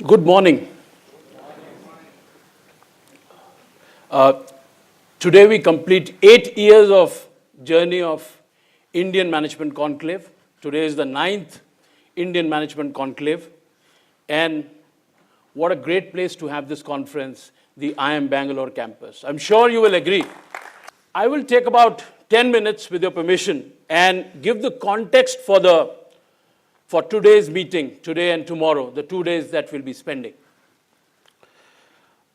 Good morning. Today we complete 8 years of journey of Indian Management Conclave. Today is the 9th Indian Management Conclave. And what a great place to have this conference, the IIM Bangalore campus. I'm sure you will agree. I will take about 10 minutes with your permission and give the context for today's meeting, today and tomorrow, the 2 days that we'll be spending.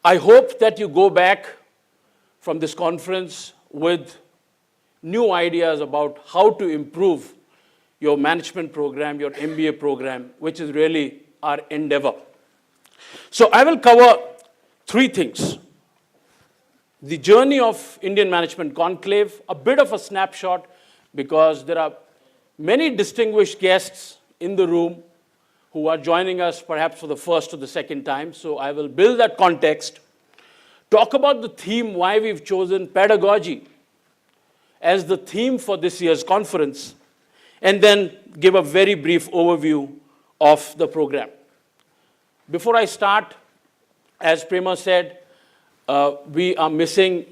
I hope that you go back from this conference with new ideas about how to improve your management program, your MBA program, which is really our endeavor. So I will cover 3 things. The journey of Indian Management Conclave, a bit of a snapshot because there are many distinguished guests in the room who are joining us perhaps for the first or the second time. So I will build that context, talk about the theme, why we've chosen pedagogy as the theme for this year's conference, and then give a very brief overview of the program. Before I start, as Prema said, we are missing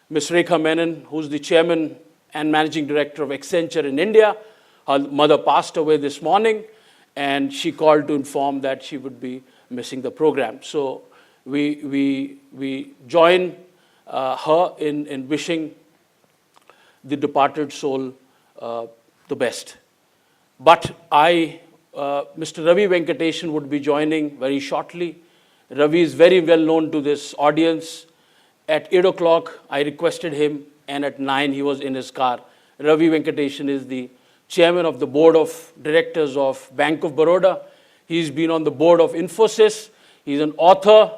Ms. Rekha Menon, who's the chairman and managing director of Accenture in India. Her mother passed away this morning, and she called to inform that she would be missing the program. So we join her in wishing the departed soul the best. But Mr. Ravi Venkatesan would be joining very shortly. Ravi is very well known to this audience. At 8 o'clock, I requested him, and at 9, he was in his car. Ravi Venkatesan is the chairman of the board of directors of Bank of Baroda. He's been on the board of Infosys. He's an author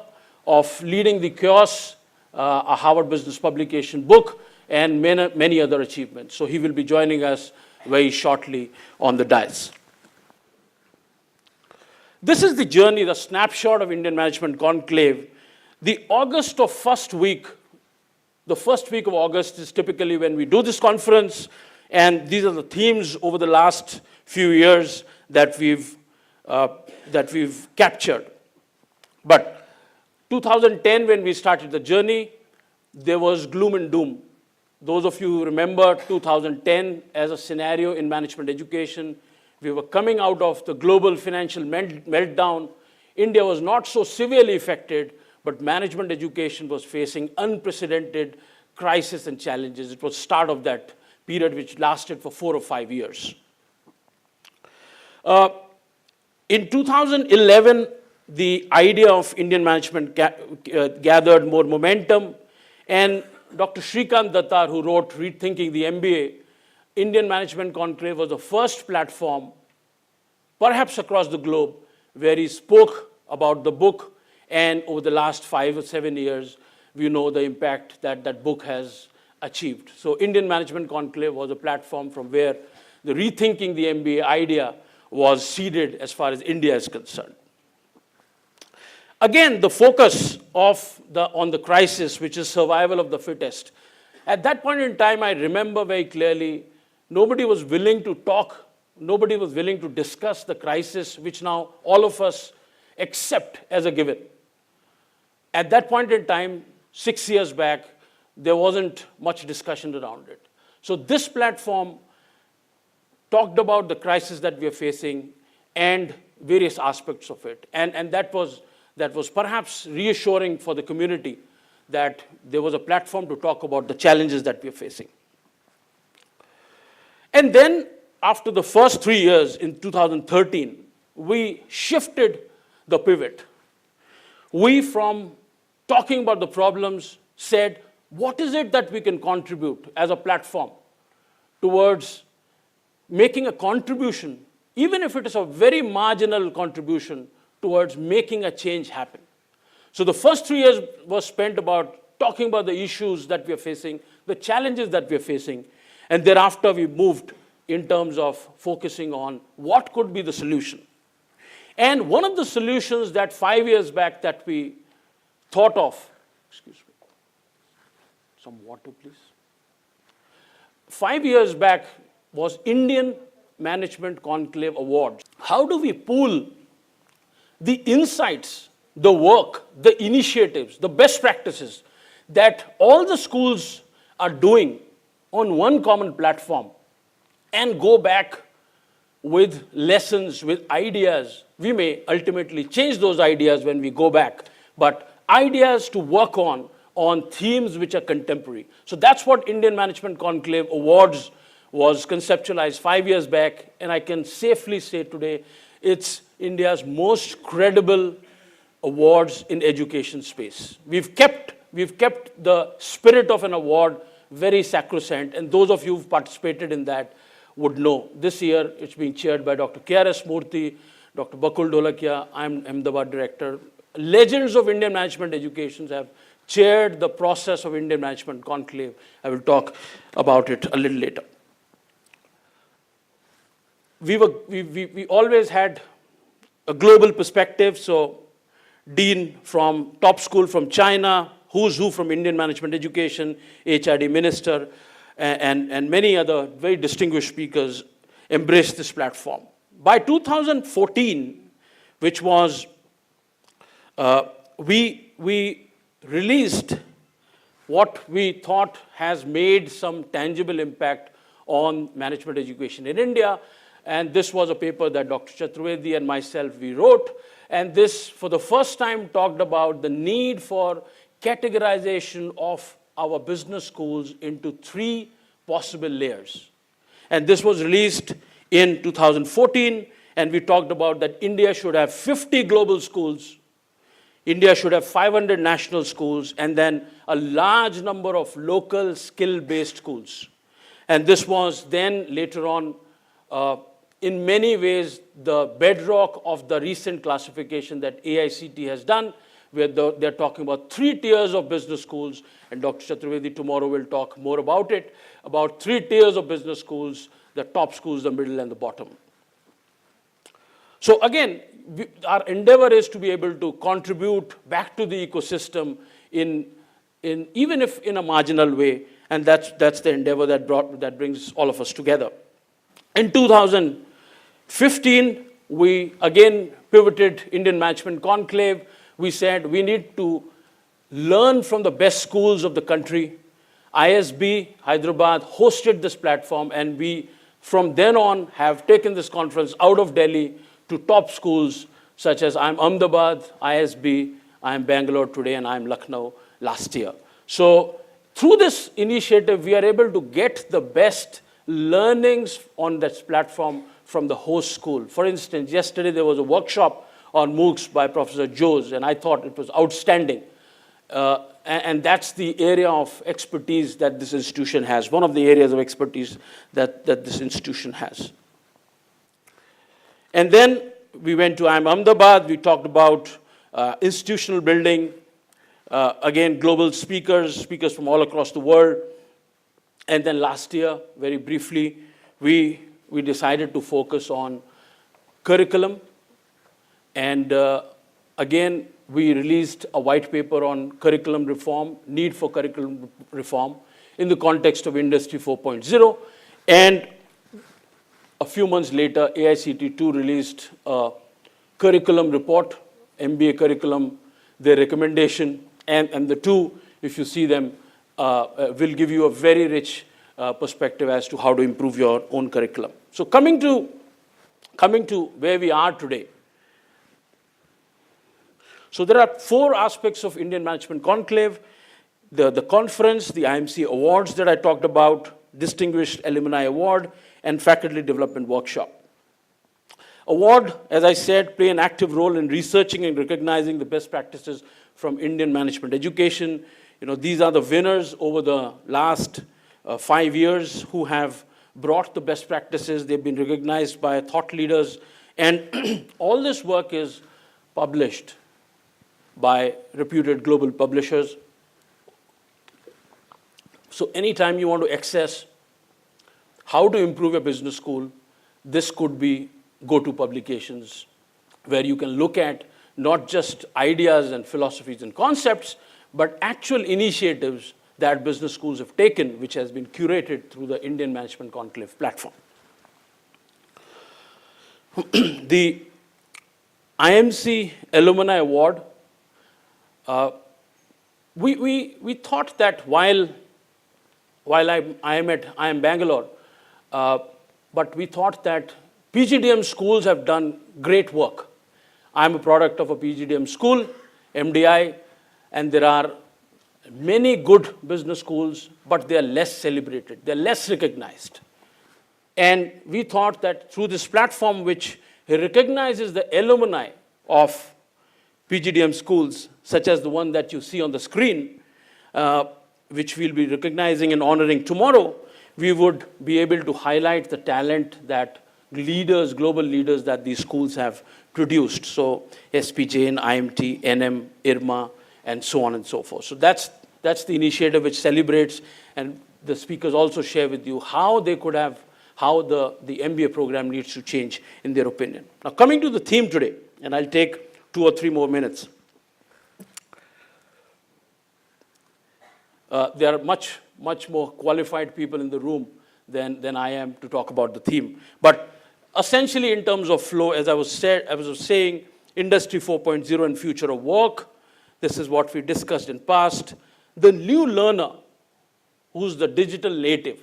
of Leading the Chaos, a Harvard Business publication book, and many other achievements. So he will be joining us very shortly on the dais. This is the journey, the snapshot of Indian Management Conclave. The first week of August is typically when we do this conference, and these are the themes over the last few years that we've captured. But 2010, when we started the journey, there was gloom and doom. Those of you who remember 2010 as a scenario in management education, we were coming out of the global financial meltdown. India was not so severely affected, but management education was facing unprecedented crisis and challenges. It was start of that period which lasted for 4 or 5 years. In 2011, the idea of Indian management gathered more momentum, and Dr. Shrikant Dattar, who wrote Rethinking the MBA, Indian Management Conclave was the first platform, perhaps across the globe, where he spoke about the book, and over the last 5 or 7 years, we know the impact that that book has achieved. So Indian Management Conclave was a platform from where the Rethinking the MBA idea was seeded as far as India is concerned. Again, the focus on the crisis, which is survival of the fittest. At that point in time, I remember very clearly, nobody was willing to talk, nobody was willing to discuss the crisis, which now all of us accept as a given. At that point in time, 6 years back, there wasn't much discussion around it. So this platform talked about the crisis that we are facing and various aspects of it. And that was perhaps reassuring for the community that there was a platform to talk about the challenges that we are facing. And then after the first 3 years in 2013, we shifted the pivot. We, from talking about the problems, said, what is it that we can contribute as a platform towards making a contribution, even if it is a very marginal contribution, towards making a change happen. So the first 3 years was spent about talking about the issues that we are facing, the challenges that we are facing, and thereafter we moved in terms of focusing on what could be the solution. And one of the solutions that 5 years back that we thought of, excuse me, some water please. 5 years back was Indian Management Conclave Awards. How do we pool the insights, the work, the initiatives, the best practices that all the schools are doing on one common platform and go back with lessons, with ideas. We may ultimately change those ideas when we go back, but ideas to work on themes which are contemporary. So that's what Indian Management Conclave Awards was conceptualized 5 years back, and I can safely say today it's India's most credible awards in education space. We've kept the spirit of an award very sacrosanct, and those of you who've participated in that would know. This year, it's being chaired by Dr. K.R.S. Murthy, Dr. Bakul Dholakia, I'm Ahmedabad director. Legends of Indian management education have chaired the process of Indian Management Conclave. I will talk about it a little later. We always had a global perspective, so dean from top school from China, who's who from Indian management education, HRD minister, and many other very distinguished speakers embraced this platform. By 2014, which was, we released what we thought has made some tangible impact on management education in India. And this was a paper that Dr. Chaturvedi and myself, we wrote. And this, for the first time, talked about the need for categorization of our business schools into 3 possible layers. And this was released in 2014, and we talked about that India should have 50 global schools, India should have 500 national schools, and then a large number of local skill-based schools. And this was then later on, in many ways, the bedrock of the recent classification that AICT has done, where they're talking about 3 tiers of business schools, and Dr. Chaturvedi tomorrow will talk more about it, about 3 tiers of business schools, the top schools, the middle, and the bottom. So again, our endeavor is to be able to contribute back to the ecosystem even if in a marginal way, and that's the endeavor that brings all of us together. In 2015, we again pivoted Indian Management Conclave. We said we need to learn from the best schools of the country. ISB, Hyderabad, hosted this platform, and we, from then on, have taken this conference out of Delhi to top schools such as I'm Ahmedabad, ISB, I'm Bangalore today, and I'm Lucknow last year. So through this initiative, we are able to get the best learnings on this platform from the host school. For instance, yesterday there was a workshop on MOOCs by Professor Jose, and I thought it was outstanding. And that's the area of expertise that this institution has, one of the areas of expertise that this institution has. And then we went to IIM Ahmedabad. We talked about institutional building, again, global speakers from all across the world. And then last year, very briefly, we decided to focus on curriculum. And again, we released a white paper on curriculum reform, need for curriculum reform in the context of Industry 4.0. And a few months later, AICT too released a curriculum report, MBA curriculum, their recommendation, and the two, if you see them, will give you a very rich perspective as to how to improve your own curriculum. So coming to where we are today. So there are 4 aspects of Indian Management Conclave: the conference, the IMC awards that I talked about, Distinguished Alumni Award, and Faculty Development Workshop. Award, as I said, play an active role in researching and recognizing the best practices from Indian management education. You know, these are the winners over the last 5 years who have brought the best practices. They've been recognized by thought leaders, and all this work is published by reputed global publishers. So anytime you want to access how to improve your business school, this could be go-to publications where you can look at not just ideas and philosophies and concepts, but actual initiatives that business schools have taken, which has been curated through the Indian Management Conclave platform. IMC Alumni Award. We thought that while I am Bangalore, but we thought that PGDM schools have done great work. I'm a product of a PGDM school, MDI, and there are many good business schools, but they are less celebrated, they're less recognized. And we thought that through this platform, which recognizes the alumni of PGDM schools, such as the one that you see on the screen, which we'll be recognizing and honoring tomorrow, we would be able to highlight the talent that leaders, global leaders that these schools have produced. So SP Jain, IMT, NM, IRMA, and so on and so forth. So that's the initiative which celebrates, and the speakers also share with you how they could have, how the MBA program needs to change in their opinion. Now coming to the theme today, and I'll take 2 or 3 more minutes. There are much more qualified people in the room than I am to talk about the theme. But essentially in terms of flow, as I was saying, Industry 4.0 and future of work, this is what we discussed in past. The new learner, who's the digital native,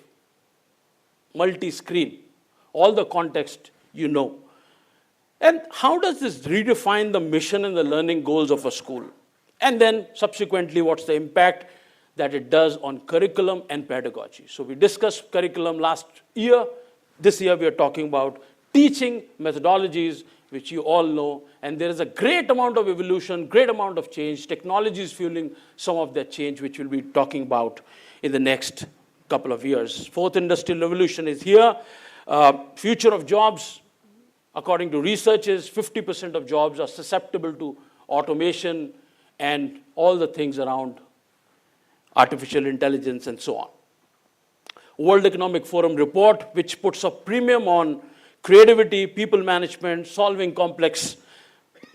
multi-screen, all the context you know. And how does this redefine the mission and the learning goals of a school? And then subsequently, what's the impact that it does on curriculum and pedagogy? So we discussed curriculum last year. This year we are talking about teaching methodologies, which you all know, and there is a great amount of evolution, great amount of change. Technology is fueling some of that change, which we'll be talking about in the next couple of years. Fourth industrial revolution is here. Future of jobs, according to researchers, 50% of jobs are susceptible to automation and all the things around artificial intelligence and so on. World Economic Forum report, which puts a premium on creativity, people management, solving complex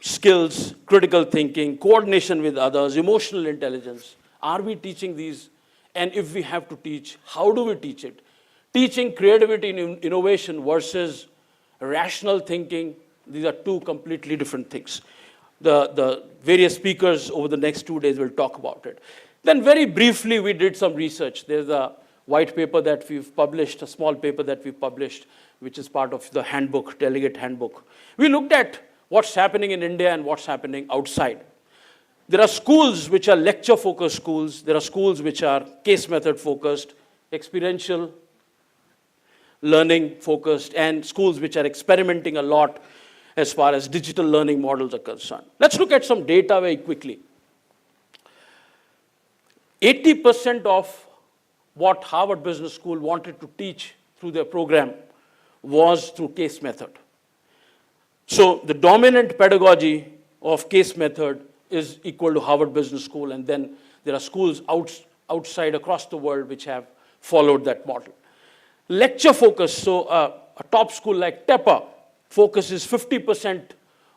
skills, critical thinking, coordination with others, emotional intelligence. Are we teaching these? And if we have to teach, how do we teach it? Teaching creativity and innovation versus rational thinking, these are 2 completely different things. The various speakers over the next 2 days will talk about it. Then very briefly, we did some research. There's a white paper that we've published, a small paper that we've published, which is part of the handbook, Delegate handbook. We looked at what's happening in India and what's happening outside. There are schools which are lecture-focused schools. There are schools which are case method-focused, experiential learning-focused, and schools which are experimenting a lot as far as digital learning models are concerned. Let's look at some data very quickly. 80% of what Harvard Business School wanted to teach through their program was through case method. So the dominant pedagogy of case method is equal to Harvard Business School, and then there are schools outside across the world which have followed that model. Lecture focus, so a top school like TEPA focuses 50%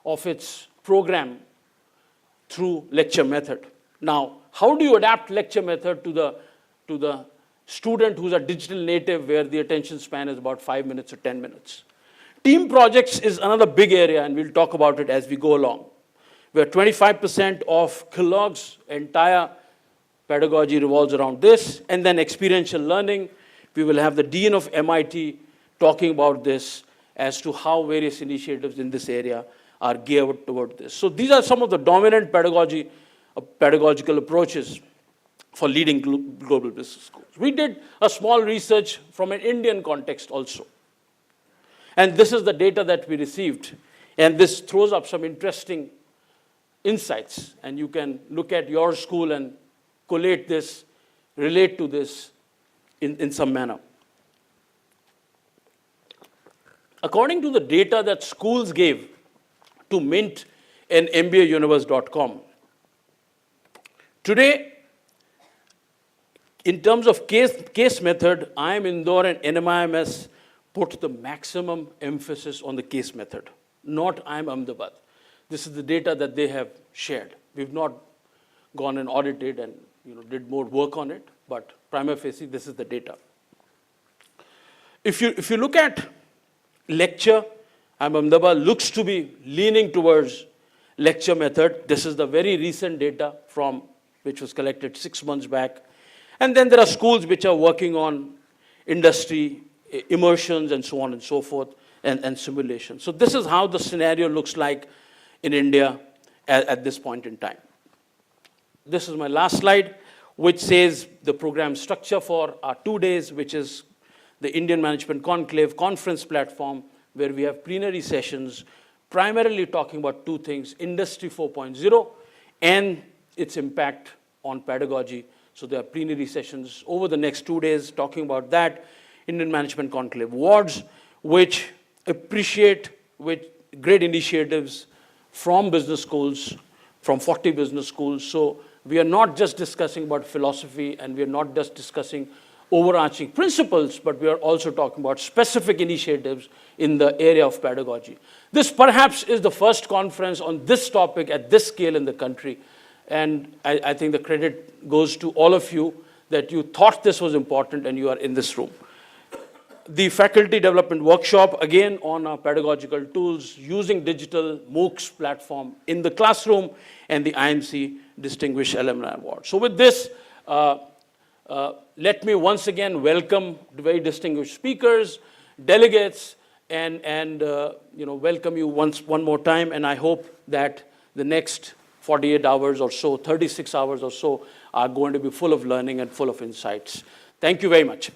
of its program through lecture method. Now, how do you adapt lecture method to the student who's a digital native where the attention span is about 5 minutes or 10 minutes? Team projects is another big area, and we'll talk about it as we go along, where 25% of Kellogg's entire pedagogy revolves around this, and then experiential learning. We will have the Dean of MIT talking about this as to how various initiatives in this area are geared toward this. So these are some of the dominant pedagogical approaches for leading global business schools. We did a small research from an Indian context also. And this is the data that we received. And this throws up some interesting insights. And you can look at your school and collate this, relate to this in some manner. According to the data that schools gave to Mint and MBAUniverse.com, today, in terms of case method, IIM Indore and NMIMS put the maximum emphasis on the case method, not IIM Ahmedabad. This is the data that they have shared. We've not gone and audited and did more work on it, but prima facie, this is the data. If you look at lecture, IIM Ahmedabad looks to be leaning towards lecture method. This is the very recent data from which was collected 6 months back. And then there are schools which are working on industry, immersions, and so on and so forth, and simulation. So this is how the scenario looks like in India at this point in time. This is my last slide, which says the program structure for our 2 days, which is the Indian Management Conclave conference platform, where we have plenary sessions, primarily talking about 2 things, Industry 4.0 and its impact on pedagogy. So there are plenary sessions over the next 2 days talking about that. Indian Management Conclave Awards, which appreciate with great initiatives from business schools, from 40 business schools. So we are not just discussing about philosophy, and we are not just discussing overarching principles, but we are also talking about specific initiatives in the area of pedagogy. This perhaps is the first conference on this topic at this scale in the country. And I think the credit goes to all of you that you thought this was important and you are in this room. The faculty development workshop, again on our pedagogical tools, using digital MOOCs platform in the classroom, and the IMC Distinguished Alumni Award. So with this, let me once again welcome the very distinguished speakers, delegates, and welcome you one more time. And I hope that the next 48 hours or so, 36 hours or so, are going to be full of learning and full of insights. Thank you very much.